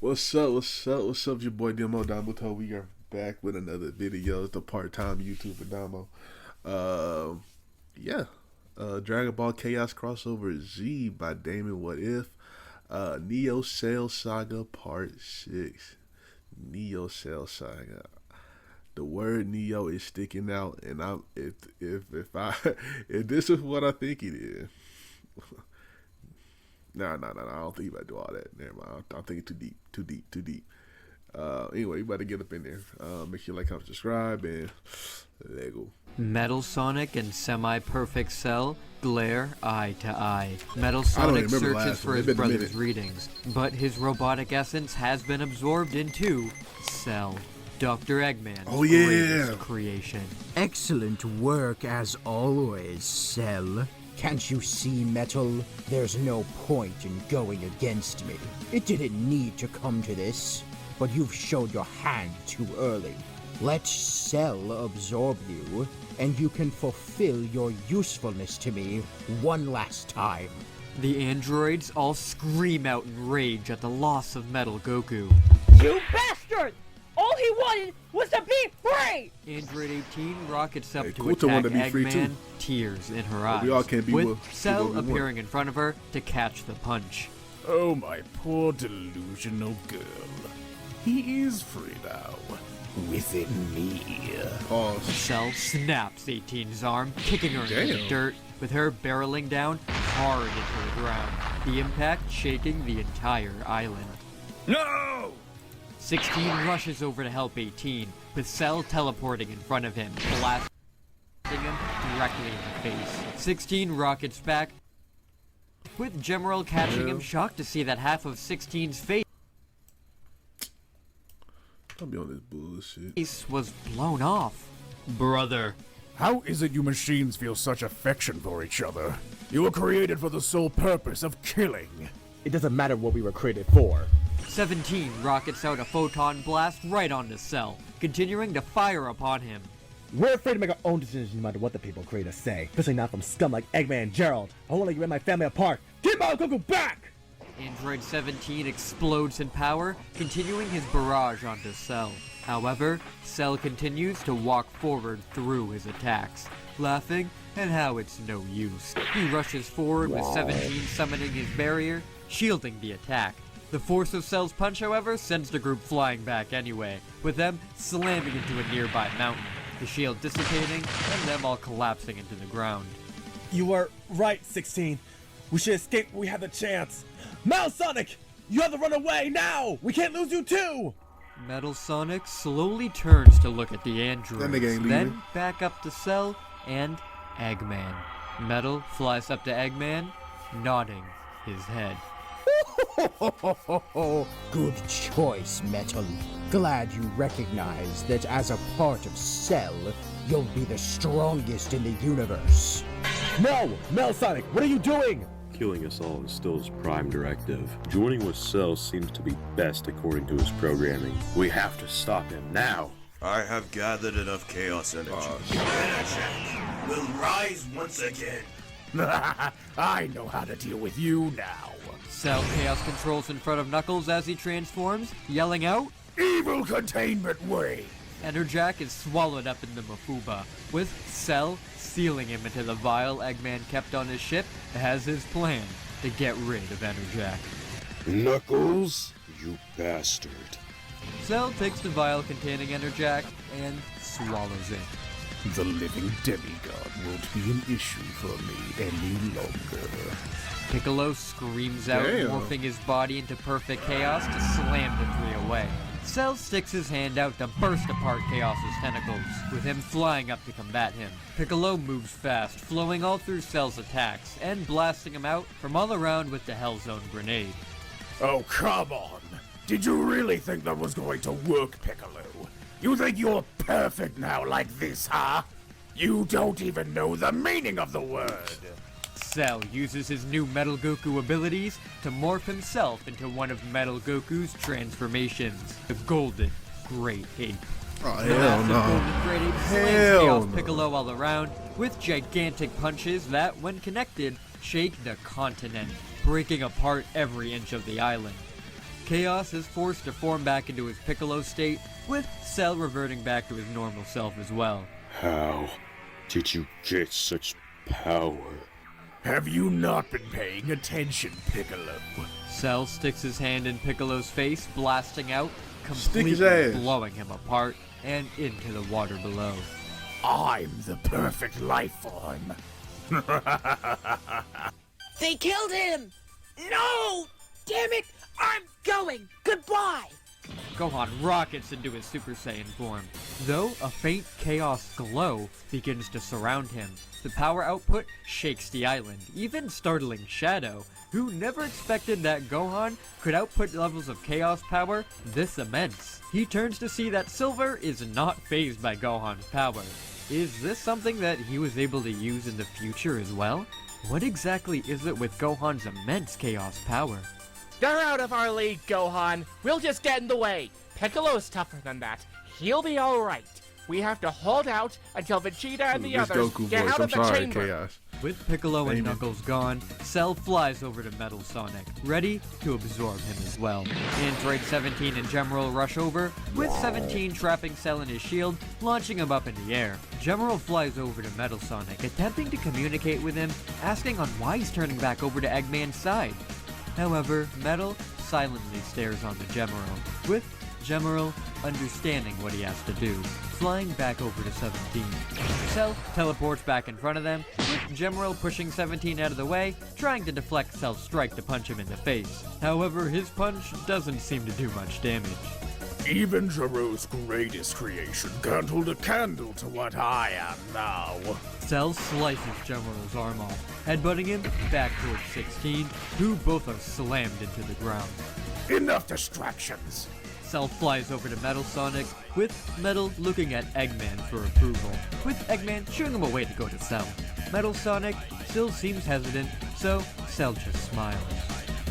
What's up? What's up? What's up? Your boy Domuto. We are back with another video. It's the part-time YouTuber Damo. Yeah. Dragon Ball Chaos crossover Z by Damon. What if? Neo Cell Saga Part 6. Neo Cell Saga. The word Neo is sticking out, and I'm if I if this is what I think it is. No. I don't think you about to do all that. Never mind. I'm thinking too deep. Anyway, you about to get up in there. Make sure you like, comment, subscribe, and Lego. Metal Sonic and Semi-Perfect Cell glare eye to eye. Metal Sonic searches for his brother's readings, but his robotic essence has been absorbed into Cell, Dr. Eggman's greatest creation. Excellent work as always, Cell. Can't you see, Metal? There's no point in going against me. It didn't need to come to this, but you've showed your hand too early. Let Cell absorb you, and you can fulfill your usefulness to me one last time. The androids all scream out in rage at the loss of Metal Goku. You bastard! All he wanted was to be free! Android 18 rockets up to Kuta attack wanted to be free Eggman, too. tears in her eyes, We all can't be with Cell what we appearing in front of her to catch the punch. Oh, my poor delusional girl. He is free now. Within me. Pause. Cell snaps 18's arm, kicking her into the dirt, with her barreling down hard into the ground, the impact shaking the entire island. No! 16 rushes over to help 18, with Cell teleporting in front of him, blasting him directly in the face. 16 rockets back, with Gemerald catching him, shocked to see that half of 16's face Don't be on this bullshit. was blown off. Brother. How is it you machines feel such affection for each other? You were created for the sole purpose of killing. It doesn't matter what we were created for. 17 rockets out a photon blast right onto Cell, continuing to fire upon him. We're afraid to make our own decisions no matter what the people create us say, especially not from scum like Eggman and Gerald. I won't let you rip my family apart. Get my Goku back! Android 17 explodes in power, continuing his barrage onto Cell. However, Cell continues to walk forward through his attacks, laughing at how it's no use. He rushes forward with 17 summoning his barrier, shielding the attack. The force of Cell's punch, however, sends the group flying back anyway, with them slamming into a nearby mountain, the shield dissipating, and them all collapsing into the ground. You were right, 16. We should escape when we have the chance. Metal Sonic! You have to run away now! We can't lose you too! Metal Sonic slowly turns to look at the androids, nigga ain't then leaving. back up to Cell and Eggman. Metal flies up to Eggman, nodding his head. Good choice, Metal. Glad you recognize that as a part of Cell, you'll be the strongest in the universe. No! Metal Sonic, what are you doing? Killing us all is still his prime directive. Joining with Cell seems to be best according to his programming. We have to stop him now. I have gathered enough chaos energy. Energy will rise once again. I know how to deal with you now. Cell chaos controls in front of Knuckles as he transforms, yelling out, Evil containment way. Enerjack is swallowed up in the Mafuba, with Cell sealing him into the vial Eggman kept on his ship as his plan to get rid of Enerjack. Knuckles, you bastard. Cell takes the vial containing Enerjack and swallows it. The living demigod won't be an issue for me any longer. Piccolo screams out, morphing his body into perfect chaos to slam the three away. Cell sticks his hand out to burst apart Chaos's tentacles, with him flying up to combat him. Piccolo moves fast, flowing all through Cell's attacks, and blasting him out from all around with the Hell Zone grenade. Oh, come on. Did you really think that was going to work, Piccolo? You think you're perfect now like this, huh? You don't even know the meaning of the word. Cell uses his new Metal Goku abilities to morph himself into one of Metal Goku's transformations, the Golden Great Ape. Oh, The hell massive no. Golden Great Ape slams Hell Chaos no. Piccolo all around with gigantic punches that, when connected, shake the continent, breaking apart every inch of the island. Chaos is forced to form back into his Piccolo state, with Cell reverting back to his normal self as well. How did you get such power? Have you not been paying attention, Piccolo? Cell sticks his hand in Piccolo's face, blasting out, Stick his completely ass. blowing him apart and into the water below. I'm the perfect life form. They killed him! No! Damn it! I'm going! Goodbye! Gohan rockets into his Super Saiyan form. Though a faint chaos glow begins to surround him, the power output shakes the island, even startling Shadow, who never expected that Gohan could output levels of chaos power this immense. He turns to see that Silver is not fazed by Gohan's power. Is this something that he was able to use in the future as well? What exactly is it with Gohan's immense chaos power? They're out of our league, Gohan. We'll just get in the way. Piccolo's tougher than that. He'll be alright. We have to hold out until Vegeta and the This others Goku get voice. out I'm of the sorry, chamber. Chaos. With Piccolo and Damon. Knuckles gone, Cell flies over to Metal Sonic, ready to absorb him as well. Android 17 and Gemural rush over, with 17 trapping Cell in his shield, launching him up in the air. Gemural flies over to Metal Sonic, attempting to communicate with him, asking on why he's turning back over to Eggman's side. However, Metal silently stares on the Gemural, with Gemural understanding what he has to do, flying back over to 17. Cell teleports back in front of them, with Gemural pushing 17 out of the way, trying to deflect Cell's strike to punch him in the face. However, his punch doesn't seem to do much damage. Even Gero's greatest creation can't hold a candle to what I am now. Cell slices Gemural's arm off, headbutting him back towards 16, who both are slammed into the ground. Enough distractions. Cell flies over to Metal Sonic, with Metal looking at Eggman for approval, with Eggman shooing him away to go to Cell. Metal Sonic still seems hesitant, so Cell just smiles.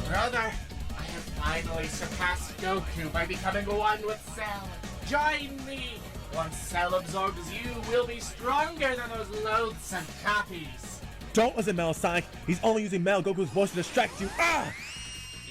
Brother, I have finally surpassed Goku by becoming one with Cell. Join me! Once Cell absorbs you, we'll be stronger than those loathsome copies. Don't listen, Metal Sonic. He's only using Metal Goku's voice to distract you. Ah!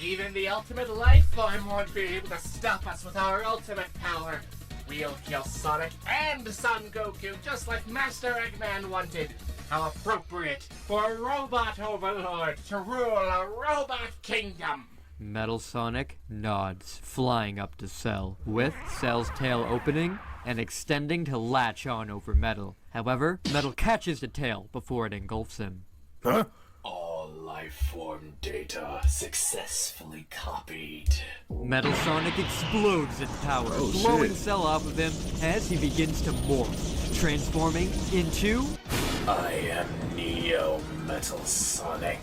Even the ultimate life form won't be able to stop us with our ultimate power. We'll kill Sonic and Son Goku just like Master Eggman wanted. How appropriate for a robot overlord to rule a robot kingdom. Metal Sonic nods, flying up to Cell, with Cell's tail opening and extending to latch on over Metal. However, Metal catches the tail before it engulfs him. Huh? All life form data successfully copied. Metal Sonic explodes in power, blowing shit. Cell off of him as he begins to morph, transforming into... I am Neo Metal Sonic.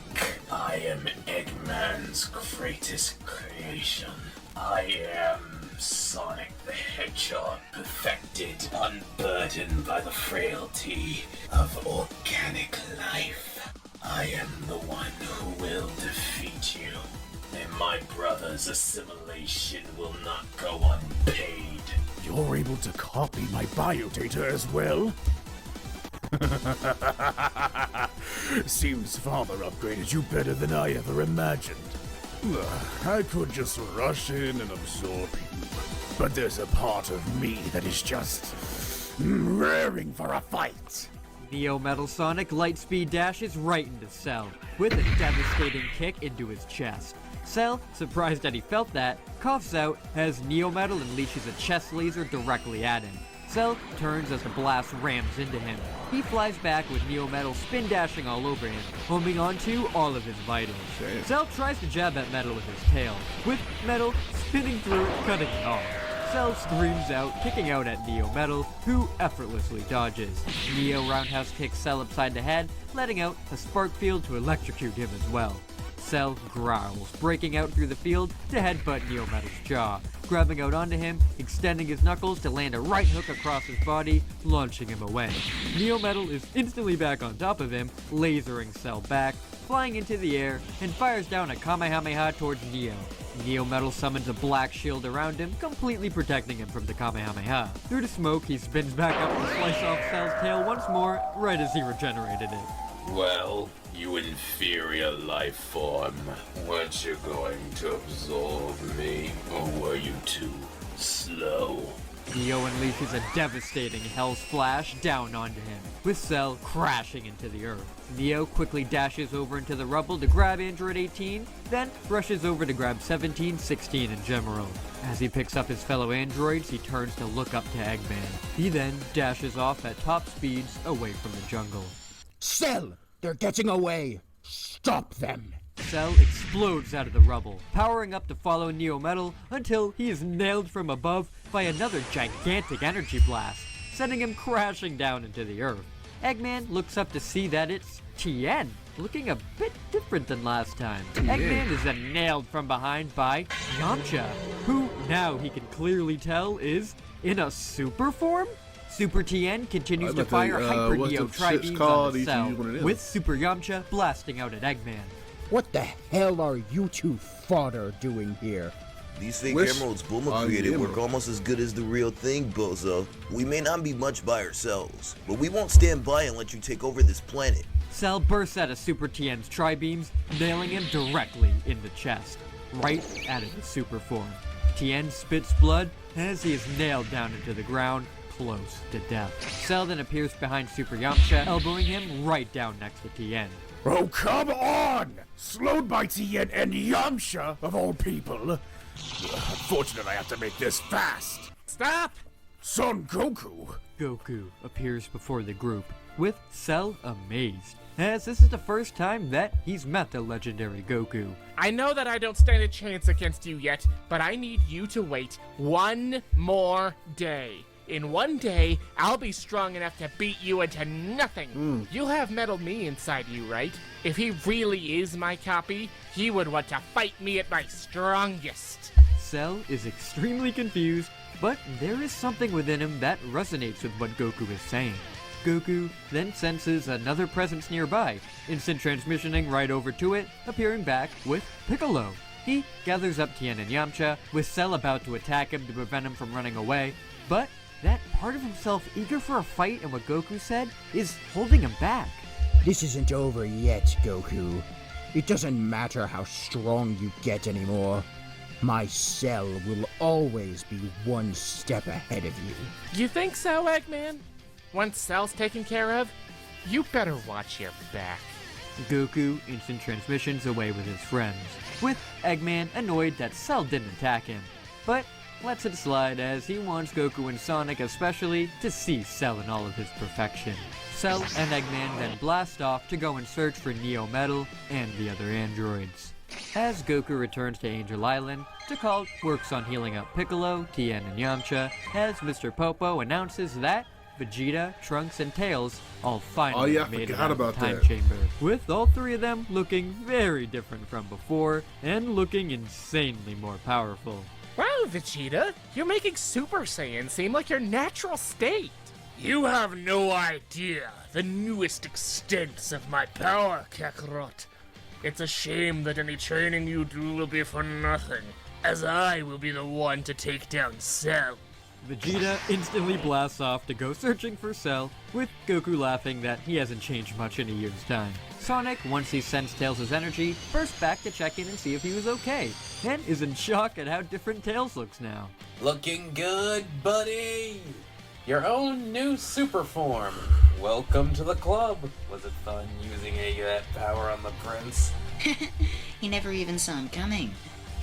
I am Eggman's greatest creation. I am Sonic the Hedgehog, perfected, unburdened by the frailty of organic life. I am the one who will defeat you, and my brother's assimilation will not go unpaid. You're able to copy my biodata as well? Seems Father upgraded you better than I ever imagined. I could just rush in and absorb you, but there's a part of me that is just raring for a fight. Neo Metal Sonic lightspeed dashes right into Cell, with a devastating kick into his chest. Cell, surprised that he felt that, coughs out as Neo Metal unleashes a chest laser directly at him. Cell turns as the blast rams into him. He flies back with Neo Metal spin dashing all over him, holding onto all of his vitals. Damn. Cell tries to jab at Metal with his tail, with Metal spinning through, cutting it off. Cell screams out, kicking out at Neo Metal, who effortlessly dodges. Neo roundhouse kicks Cell upside the head, letting out a spark field to electrocute him as well. Cell growls, breaking out through the field to headbutt Neo Metal's jaw, grabbing out onto him, extending his knuckles to land a right hook across his body, launching him away. Neo Metal is instantly back on top of him, lasering Cell back, flying into the air, and fires down a Kamehameha towards Neo. Neo Metal summons a black shield around him, completely protecting him from the Kamehameha. Through the smoke, he spins back up to slice off Cell's tail once more, right as he regenerated it. Well, you inferior life form, weren't you going to absorb me, or were you too slow? Neo unleashes a devastating Hell Splash down onto him, with Cell crashing into the earth. Neo quickly dashes over into the rubble to grab Android 18, then rushes over to grab 17, 16, and Gemerald. As he picks up his fellow androids, he turns to look up to Eggman. He then dashes off at top speeds away from the jungle. Cell! They're getting away! Stop them! Cell explodes out of the rubble, powering up to follow Neo Metal until he is nailed from above by another gigantic energy blast, sending him crashing down into the earth. Eggman looks up to see that it's Tien, looking a bit different than last time. Eggman is then nailed from behind by Yamcha, who now he can clearly tell is in a super form? Super Tien continues to fire Hyper Neo Tri-Beams on the Cell, with Super Yamcha blasting out at Eggman. What the hell are you two fodder doing here? These fake emeralds Bulma created work almost as good as the real thing, Bozo. We may not be much by ourselves, but we won't stand by and let you take over this planet. Cell bursts out of Super Tien's Tri-Beams, nailing him directly in the chest, right out of his super form. Tien spits blood as he is nailed down into the ground, close to death. Cell then appears behind Super Yamcha, elbowing him right down next to Tien. Oh, come on! Slowed by Tien and Yamcha, of all people. Unfortunately, I have to make this fast. Stop! Son Goku! Goku appears before the group, with Cell amazed, as this is the first time that he's met the legendary Goku. I know that I don't stand a chance against you yet, but I need you to wait one more day. In one day, I'll be strong enough to beat you into nothing. You'll have Metal Me inside you, right? If he really is my copy, he would want to fight me at my strongest. Cell is extremely confused, but there is something within him that resonates with what Goku is saying. Goku then senses another presence nearby, instant transmissioning right over to it, appearing back with Piccolo. He gathers up Tien and Yamcha, with Cell about to attack him to prevent him from running away, but that part of himself eager for a fight and what Goku said is holding him back. This isn't over yet, Goku. It doesn't matter how strong you get anymore. My Cell will always be one step ahead of you. You think so, Eggman? Once Cell's taken care of, you better watch your back. Goku instant transmissions away with his friends, with Eggman annoyed that Cell didn't attack him, but lets it slide as he wants Goku and Sonic especially to see Cell in all of his perfection. Cell and Eggman then blast off to go and search for Neo Metal and the other androids. As Goku returns to Angel Island, Tikal works on healing up Piccolo, Tien, and Yamcha, as Mr. Popo announces that Vegeta, Trunks, and Tails all finally made it out of the time chamber, with all three of them looking very different from before and looking insanely more powerful. Wow, Vegeta, you're making Super Saiyan seem like your natural state. You have no idea the newest extents of my power, Kakarot. It's a shame that any training you do will be for nothing, as I will be the one to take down Cell. Vegeta instantly blasts off to go searching for Cell, with Goku laughing that he hasn't changed much in a year's time. Sonic, once he sensed Tails' energy, burst back to check in and see if he was okay, and is in shock at how different Tails looks now. Looking good, buddy! Your own new super form. Welcome to the club. Was it fun using that power on the prince? He never even saw him coming.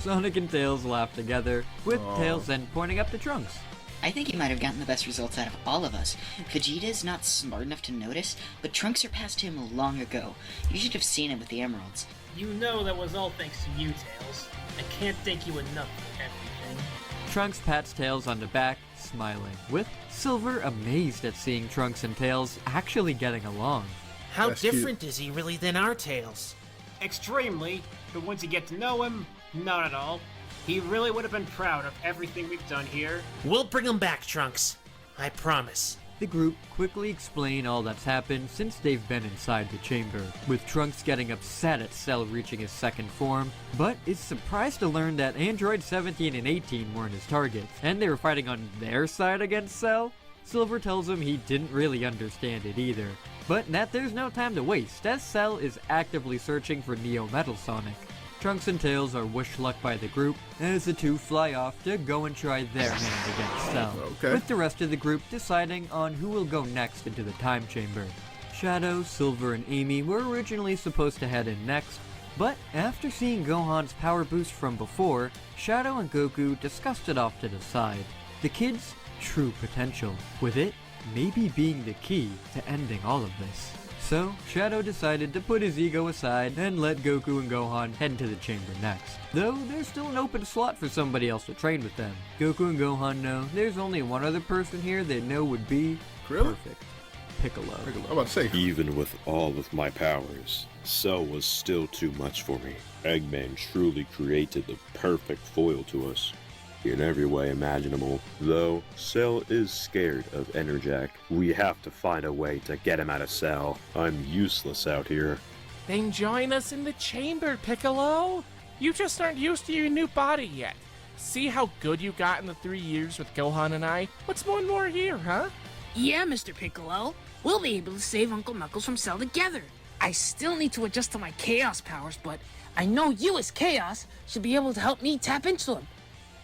Sonic and Tails laugh together, with Tails then pointing up to Trunks. I think he might have gotten the best results out of all of us. Vegeta's not smart enough to notice, but Trunks surpassed him long ago. You should have seen him with the emeralds. You know that was all thanks to you, Tails. I can't thank you enough for everything. Trunks pats Tails on the back, smiling, with Silver amazed at seeing Trunks and Tails actually getting along. How different is he really than our Tails? Extremely, but once you get to know him, not at all. He really would have been proud of everything we've done here. We'll bring him back, Trunks. I promise. The group quickly explain all that's happened since they've been inside the chamber, with Trunks getting upset at Cell reaching his second form, but is surprised to learn that Android 17 and 18 weren't his targets, and they were fighting on their side against Cell. Silver tells him he didn't really understand it either, but that there's no time to waste as Cell is actively searching for Neo Metal Sonic. Trunks and Tails are wished luck by the group as the two fly off to go and try their hand against Cell, with the rest of the group deciding on who will go next into the time chamber. Shadow, Silver, and Amy were originally supposed to head in next, but after seeing Gohan's power boost from before, Shadow and Goku discussed it off to the side. The kids' true potential, with it maybe being the key to ending all of this. So, Shadow decided to put his ego aside and let Goku and Gohan head into the chamber next. Though, there's still an open slot for somebody else to train with them. Goku and Gohan know there's only one other person here they know would be perfect. Piccolo. I'm about to say. Even with all of my powers, Cell was still too much for me. Eggman truly created the perfect foil to us. In every way imaginable. Though Cell is scared of Enerjack, we have to find a way to get him out of Cell. I'm useless out here. Then join us in the chamber, Piccolo. You just aren't used to your new body yet. See how good you got in the 3 years with Gohan and I? What's one more year, huh? Yeah, Mr. Piccolo. We'll be able to save Uncle Knuckles from Cell together. I still need to adjust to my Chaos powers, but I know you as Chaos should be able to help me tap into them.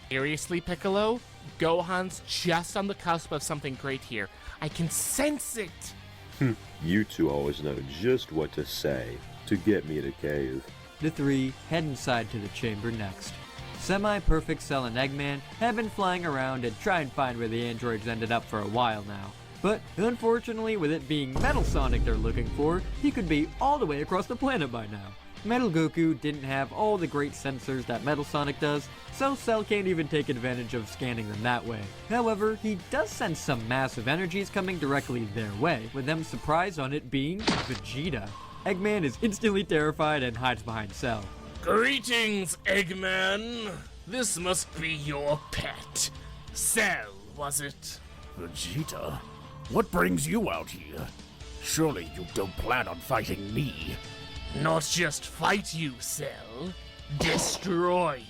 Seriously, Piccolo? Gohan's just on the cusp of something great here. I can sense it! You two always know just what to say to get me to cave. The three head inside to the chamber next. Semi-Perfect Cell and Eggman have been flying around and try and find where the androids ended up for a while now. But unfortunately, with it being Metal Sonic they're looking for, he could be all the way across the planet by now. Metal Goku didn't have all the great sensors that Metal Sonic does, so Cell can't even take advantage of scanning them that way. However, he does sense some massive energies coming directly their way, with them surprised on it being Vegeta. Eggman is instantly terrified and hides behind Cell. Greetings, Eggman. This must be your pet. Cell, was it? Vegeta? What brings you out here? Surely you don't plan on fighting me. Not just fight you, Cell. Destroy you.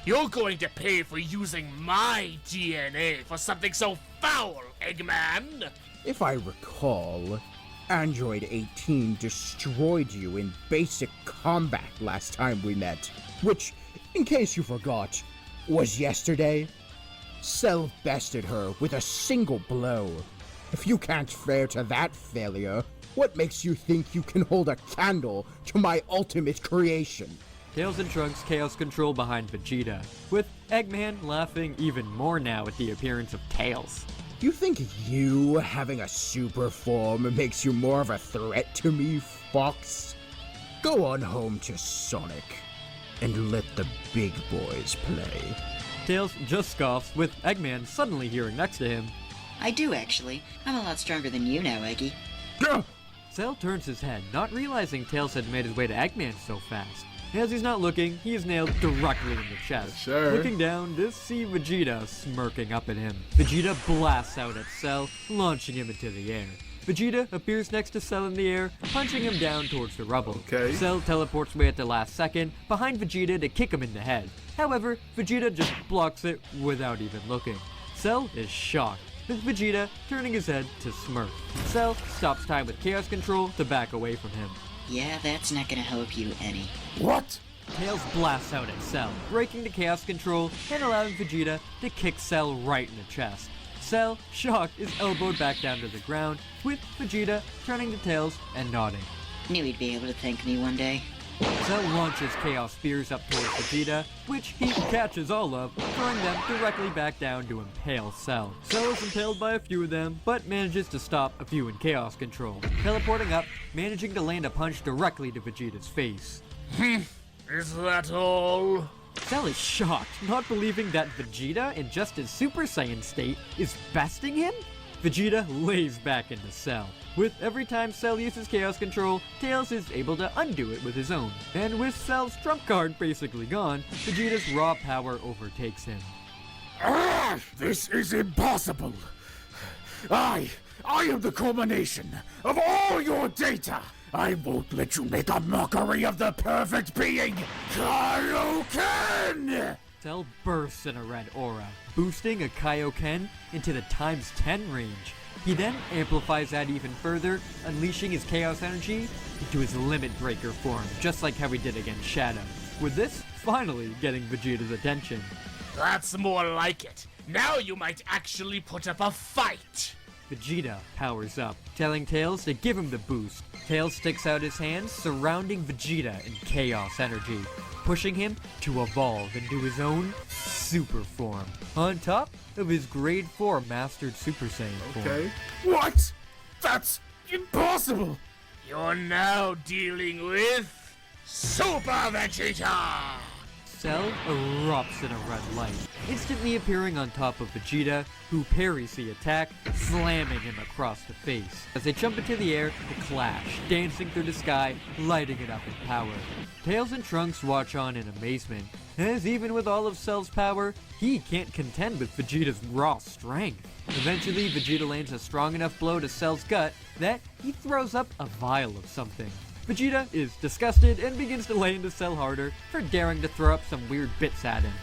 You're going to pay for using my DNA for something so foul, Eggman! If I recall, Android 18 destroyed you in basic combat last time we met, which, in case you forgot, was yesterday. Cell bested her with a single blow. If you can't fare to that failure, what makes you think you can hold a candle to my ultimate creation? Tails and Trunks chaos control behind Vegeta, with Eggman laughing even more now at the appearance of Tails. You think you having a super form makes you more of a threat to me, Fox? Go on home to Sonic, and let the big boys play. Tails just scoffs, with Eggman suddenly hearing next to him. I do, actually. I'm a lot stronger than you now, Eggy. Cell turns his head, not realizing Tails had made his way to Eggman so fast. As he's not looking, he is nailed directly in the chest. Looking down to see Vegeta smirking up at him. Vegeta blasts out at Cell, launching him into the air. Vegeta appears next to Cell in the air, punching him down towards the rubble. Cell teleports away at the last second, behind Vegeta to kick him in the head. However, Vegeta just blocks it without even looking. Cell is shocked, with Vegeta turning his head to smirk. Cell stops time with Chaos Control to back away from him. Yeah, that's not gonna help you any. What? Tails blasts out at Cell, breaking the Chaos Control and allowing Vegeta to kick Cell right in the chest. Cell, shocked, is elbowed back down to the ground, with Vegeta turning to Tails and nodding. Knew he'd be able to thank me one day. Cell launches Chaos Spears up towards Vegeta, which he catches all of, throwing them directly back down to impale Cell. Cell is impaled by a few of them, but manages to stop a few in Chaos Control, teleporting up, managing to land a punch directly to Vegeta's face. Is that all? Cell is shocked, not believing that Vegeta, in just his Super Saiyan state, is besting him? Vegeta lays back into Cell. With every time Cell uses Chaos Control, Tails is able to undo it with his own. And with Cell's trump card basically gone, Vegeta's raw power overtakes him. This is impossible! I am the culmination of all your data! I won't let you make a mockery of the perfect being, Kaioken! Cell bursts in a red aura, boosting a Kaioken into the ×10 range. He then amplifies that even further, unleashing his Chaos Energy into his Limit Breaker form, just like how he did against Shadow. With this finally getting Vegeta's attention. That's more like it. Now you might actually put up a fight. Vegeta powers up, telling Tails to give him the boost. Tails sticks out his hands, surrounding Vegeta in Chaos Energy, pushing him to evolve into his own Super form, on top of his Grade 4 Mastered Super Saiyan form. What? That's impossible! You're now dealing with Super Vegeta! Cell erupts in a red light, instantly appearing on top of Vegeta, who parries the attack, slamming him across the face. As they jump into the air, they clash, dancing through the sky, lighting it up in power. Tails and Trunks watch on in amazement, as even with all of Cell's power, he can't contend with Vegeta's raw strength. Eventually, Vegeta lands a strong enough blow to Cell's gut that he throws up a vial of something. Vegeta is disgusted and begins to lay into Cell harder for daring to throw up some weird bits at him.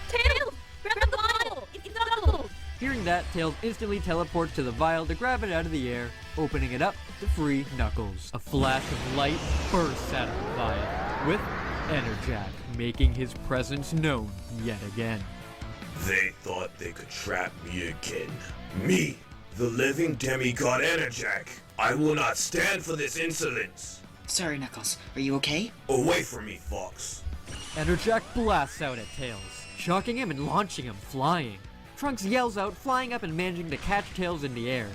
Tails! Grab the vial! It's doubled! Hearing that, Tails instantly teleports to the vial to grab it out of the air, opening it up to free Knuckles. A flash of light bursts out of the vial, with Enerjack making his presence known yet again. They thought they could trap me again. Me, the living demigod Enerjack. I will not stand for this insolence. Sorry, Knuckles. Are you okay? Away from me, Fox. Enerjack blasts out at Tails, shocking him and launching him flying. Trunks yells out, flying up and managing to catch Tails in the air.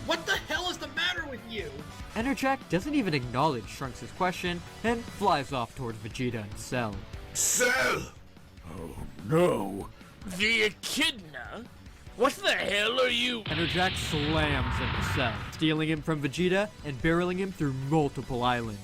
What the hell is the matter with you? Enerjack doesn't even acknowledge Trunks' question and flies off towards Vegeta and Cell. Cell! Oh no. The Echidna? What the hell are you? Enerjack slams into Cell, stealing him from Vegeta and barreling him through multiple islands.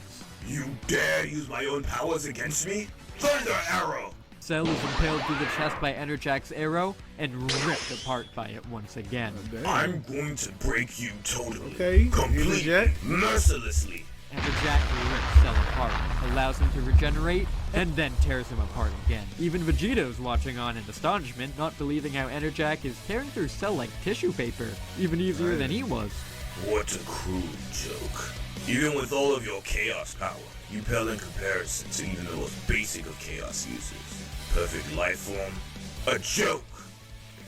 You dare use my own powers against me? Thunder Arrow! Cell is impaled through the chest by Enerjack's arrow and ripped apart by it once again. I'm going to break you totally. Okay, completely, mercilessly. Enerjack rips Cell apart, allows him to regenerate, and then tears him apart again. Even Vegeto's watching on in astonishment, not believing how Enerjack is tearing through Cell like tissue paper, even easier than he was. What a cruel joke. Even with all of your chaos power, you pale in comparison to even the most basic of chaos uses. Perfect life form, a joke.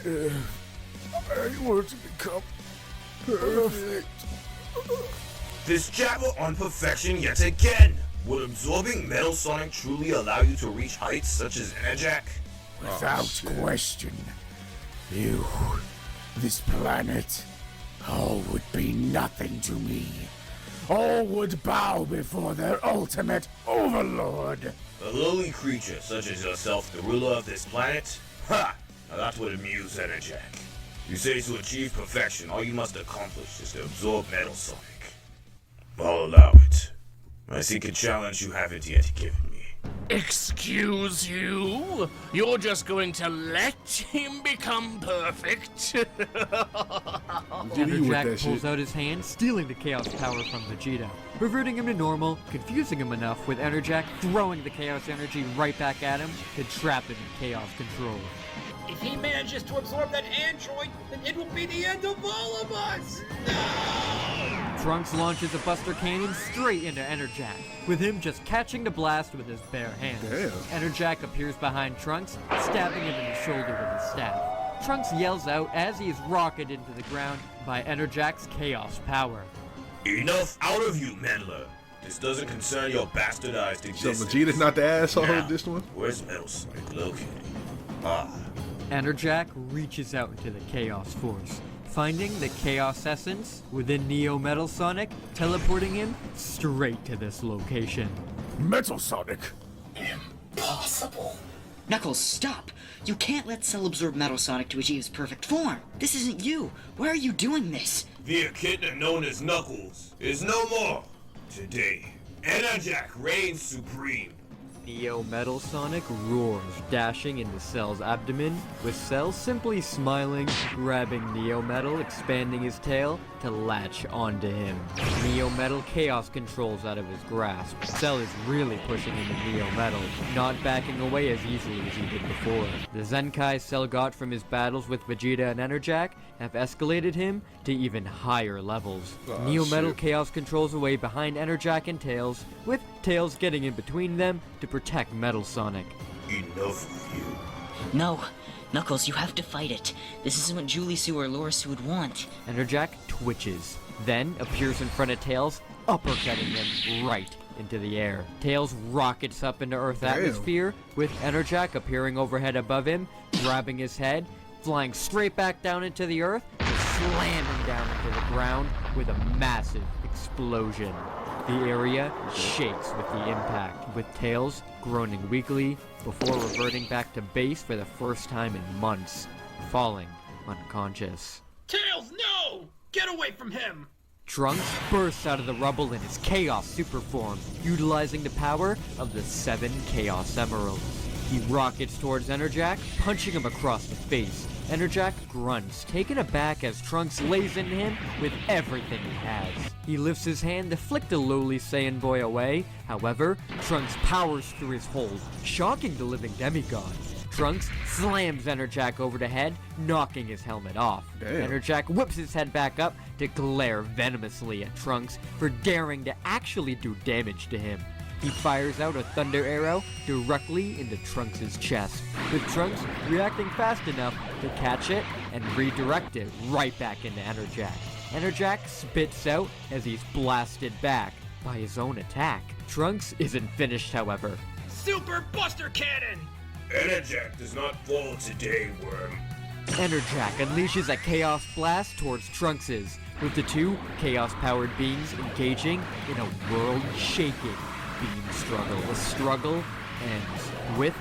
I want to become perfect. This jabber on perfection yet again! Would absorbing Metal Sonic truly allow you to reach heights such as Enerjack? Without question. You, this planet, all would be nothing to me. All would bow before their ultimate overlord. A lowly creature such as yourself, the ruler of this planet? Ha! Now that would amuse Enerjack. You say to achieve perfection, all you must accomplish is to absorb Metal Sonic. I'll allow it. I seek a challenge you haven't yet given me. Excuse you? You're just going to let him become perfect? Enerjack pulls out his hand, stealing the Chaos power from Vegeta, reverting him to normal, confusing him enough with Enerjack throwing the Chaos energy right back at him to trap him in Chaos control. If he manages to absorb that android, then it will be the end of all of us! No! Trunks launches a Buster Cannon straight into Enerjack, with him just catching the blast with his bare hands. Damn. Enerjack appears behind Trunks, stabbing him in the shoulder with his staff. Trunks yells out as he is rocketed into the ground by Enerjack's Chaos power. Enough out of you, meddler! This doesn't concern your bastardized existence. So Vegeta's not the asshole Now, in this one? Where's Metal Sonic located? Ah. Enerjack reaches out into the Chaos Force, finding the Chaos Essence within Neo Metal Sonic, teleporting him straight to this location. Metal Sonic? Impossible. Knuckles, stop! You can't let Cell absorb Metal Sonic to achieve his perfect form. This isn't you. Why are you doing this? The echidna known as Knuckles is no more. Today, Enerjack reigns supreme. Neo Metal Sonic roars, dashing into Cell's abdomen, with Cell simply smiling, grabbing Neo Metal, expanding his tail, to latch onto him. Neo Metal Chaos controls out of his grasp. Cell is really pushing into Neo Metal, not backing away as easily as he did before. The Zenkai Cell got from his battles with Vegeta and Enerjack have escalated him to even higher levels. Neo Metal Chaos controls away behind Enerjack and Tails, with Tails getting in between them to protect Metal Sonic. Enough of you. No, Knuckles, you have to fight it. This isn't what Julisu or Lorisu would want. Enerjack twitches, then appears in front of Tails, uppercutting him right into the air. Tails rockets up into Earth atmosphere, with Enerjack appearing overhead above him, grabbing his head, flying straight back down into the Earth, and slamming down into the ground with a massive explosion. The area shakes with the impact, with Tails groaning weakly before reverting back to base for the first time in months, falling unconscious. Tails, no! Get away from him! Trunks bursts out of the rubble in his Chaos Super form, utilizing the power of the 7 Chaos Emeralds. He rockets towards Enerjack, punching him across the face. Enerjack grunts, taken aback as Trunks lays into him with everything he has. He lifts his hand to flick the lowly Saiyan boy away. However, Trunks powers through his hold, shocking the living demigod. Trunks slams Enerjack over the head, knocking his helmet off. Enerjack whips his head back up to glare venomously at Trunks for daring to actually do damage to him. He fires out a thunder arrow directly into Trunks' chest, with Trunks reacting fast enough to catch it and redirect it right back into Enerjack. Enerjack spits out as he's blasted back by his own attack. Trunks isn't finished, however. Super Buster Cannon! Enerjack does not fall today, worm. Enerjack unleashes a Chaos Blast towards Trunks', with the two Chaos-powered beings engaging in a world-shaking beam struggle. The struggle ends with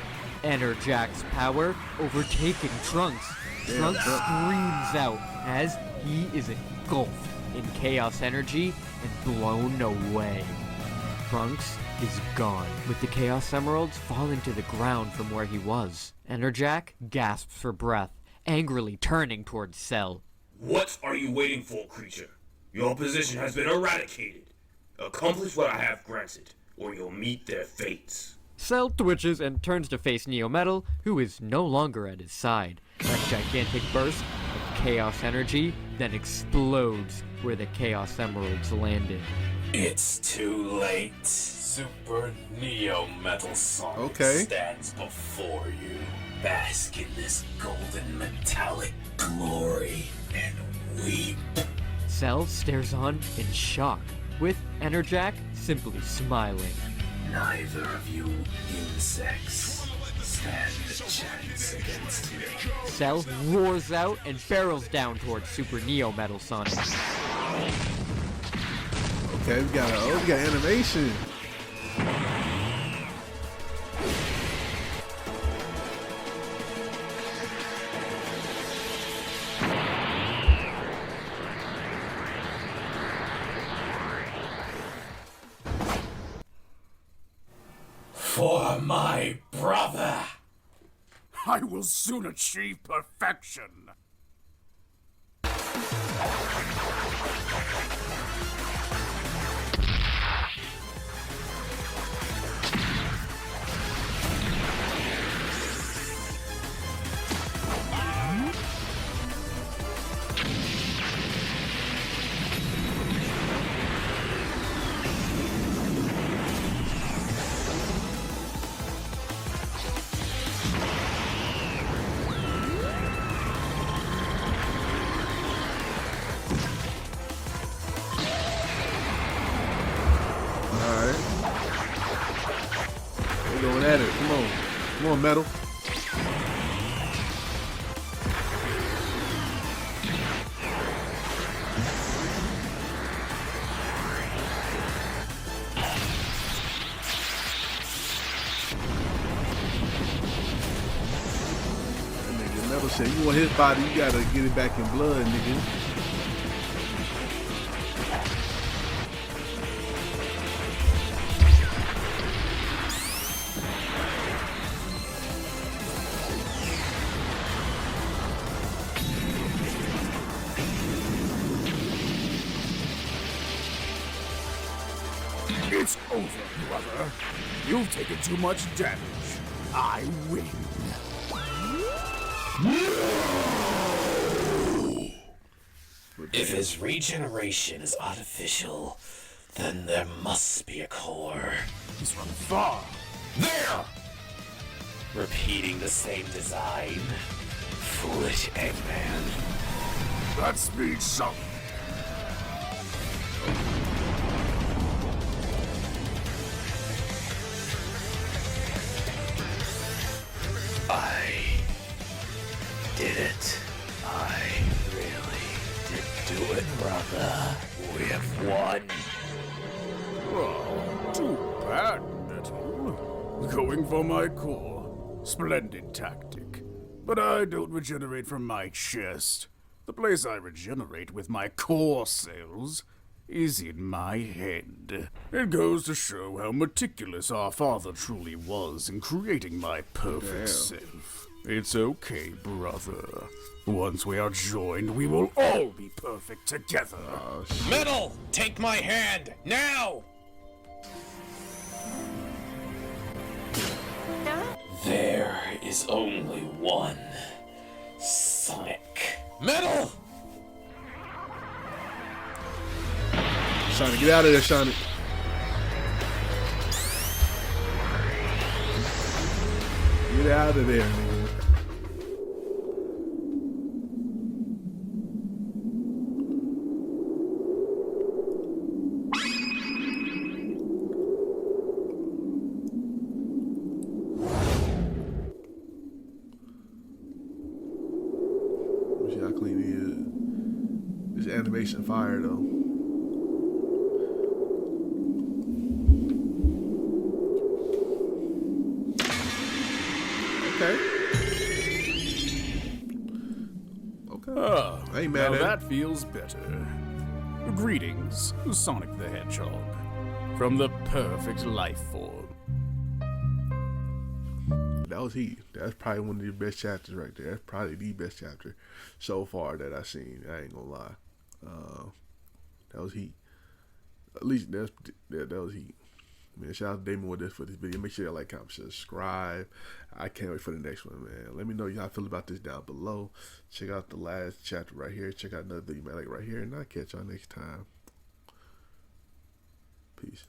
Enerjack's power overtaking Trunks. Trunks screams out as he is engulfed in chaos energy and blown away. Trunks is gone, with the Chaos Emeralds falling to the ground from where he was. Enerjack gasps for breath, angrily turning towards Cell. What are you waiting for, creature? Your position has been eradicated. Accomplish what I have granted, or you'll meet their fates. Cell twitches and turns to face Neo Metal, who is no longer at his side. A gigantic burst of chaos energy then explodes where the Chaos Emeralds landed. It's too late. Super Neo Metal Sonic stands before you. Bask in this golden metallic glory and weep. Cell stares on in shock, with Enerjack simply smiling. Neither of you insects stand a chance against me. Cell roars out and barrels down towards Super Neo Metal Sonic. Okay, we got animation. For my brother, I will soon achieve perfection. At it. Come on, Metal. Nigga, Metal said, you want his body, you gotta get it back in blood, nigga. It's over, brother. You've taken too much damage. I win. If his regeneration is artificial, then there must be a core. He's from far. There! Repeating the same design. Foolish Eggman. That speed sunk. I did it. I really did do it, brother. We have won. Oh, too bad, Metal. Going for my core. Splendid tactic. But I don't regenerate from my chest. The place I regenerate with my core cells is in my head. It goes to show how meticulous our father truly was in creating my perfect self. It's okay, brother. Once we are joined, we will all be perfect together. Metal, take my hand, now! There is only one Sonic. Metal! Sonic, get out of there, Sonic. Get out of there, man. See how clean he is. This animation fire though. Okay. Ah, I ain't mad now at that feels better. Greetings, Sonic the Hedgehog, from the perfect life form. That was heat. That's probably one of the best chapters right there. That's probably the best chapter so far that I've seen. I ain't gonna lie. That was heat. At least that was heat. Man, shout out to Damon with this for this video. Make sure you like, comment, subscribe. I can't wait for the next one, man. Let me know how you feel about this down below. Check out the last chapter right here. Check out another video you might like right here. And I'll catch y'all next time. Peace.